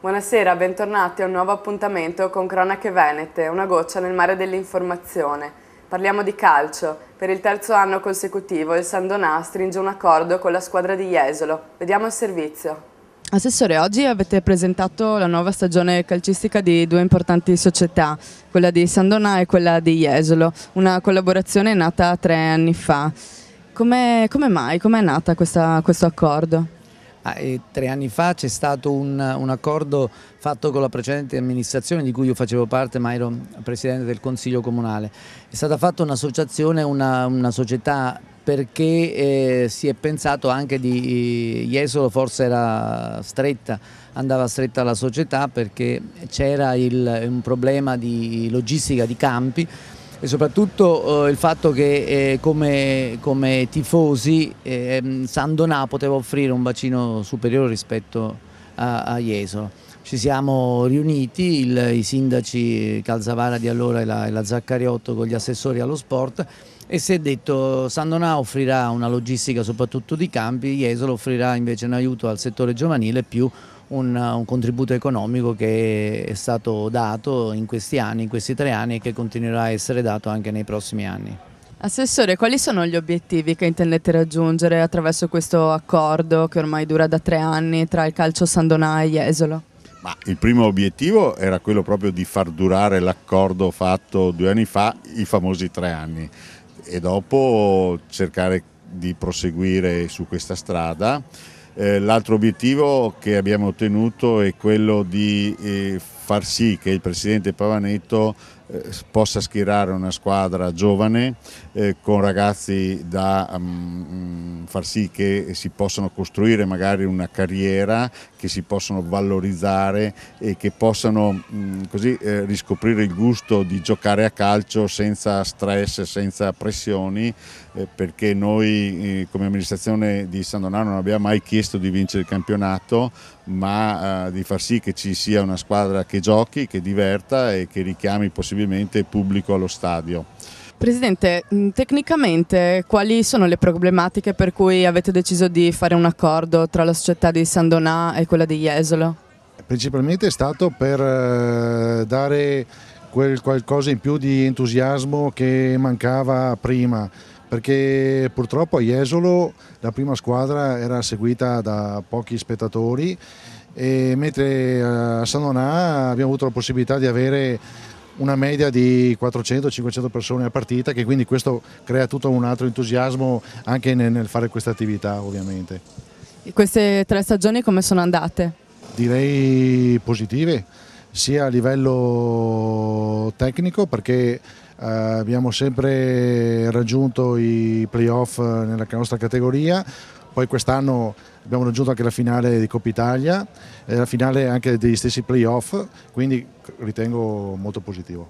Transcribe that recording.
Buonasera, bentornati a un nuovo appuntamento con Cronache Venete, una goccia nel mare dell'informazione. Parliamo di calcio. Per il terzo anno consecutivo il San Donà stringe un accordo con la squadra di Jesolo. Vediamo il servizio. Assessore, oggi avete presentato la nuova stagione calcistica di due importanti società, quella di San Donà e quella di Jesolo, una collaborazione nata 3 anni fa. Come mai? Come è nata questo accordo? 3 anni fa c'è stato un accordo fatto con la precedente amministrazione di cui io facevo parte, ma ero presidente del Consiglio Comunale. È stata fatta un'associazione, una società, perché si è pensato anche di Jesolo, forse andava stretta la società perché c'era un problema di logistica di campi e soprattutto il fatto che come tifosi San Donà poteva offrire un bacino superiore rispetto a Jesolo. Ci siamo riuniti, i sindaci Calzavara di allora e la Zaccariotto con gli assessori allo sport, e si è detto San Donà offrirà una logistica soprattutto di campi, Jesolo offrirà invece un aiuto al settore giovanile più un contributo economico che è stato dato in questi anni, in questi 3 anni, e che continuerà a essere dato anche nei prossimi anni. Assessore, quali sono gli obiettivi che intendete raggiungere attraverso questo accordo che ormai dura da 3 anni tra il calcio San Donà e Jesolo? Il primo obiettivo era quello proprio di far durare l'accordo fatto 2 anni fa, i famosi 3 anni, e dopo cercare di proseguire su questa strada. L'altro obiettivo che abbiamo ottenuto è quello di far sì che il presidente Pavanetto possa schierare una squadra giovane con ragazzi da far sì che si possano costruire magari una carriera, che si possano valorizzare e che possano così riscoprire il gusto di giocare a calcio senza stress, senza pressioni, perché noi come amministrazione di San Donà non abbiamo mai chiesto di vincere il campionato, ma di far sì che ci sia una squadra che giochi, che diverta e che richiami possibilmente il pubblico allo stadio. Presidente, tecnicamente quali sono le problematiche per cui avete deciso di fare un accordo tra la società di San Donà e quella di Jesolo? Principalmente è stato per dare quel qualcosa in più di entusiasmo che mancava prima, perché purtroppo a Jesolo la prima squadra era seguita da pochi spettatori, e mentre a San Donà abbiamo avuto la possibilità di avere una media di 400-500 persone a partita, che quindi questo crea tutto un altro entusiasmo anche nel fare questa attività, ovviamente. E queste 3 stagioni come sono andate? Direi positive, sia a livello tecnico, perché abbiamo sempre raggiunto i playoff nella nostra categoria. Poi quest'anno abbiamo raggiunto anche la finale di Coppa Italia e la finale anche degli stessi playoff, quindi ritengo molto positivo.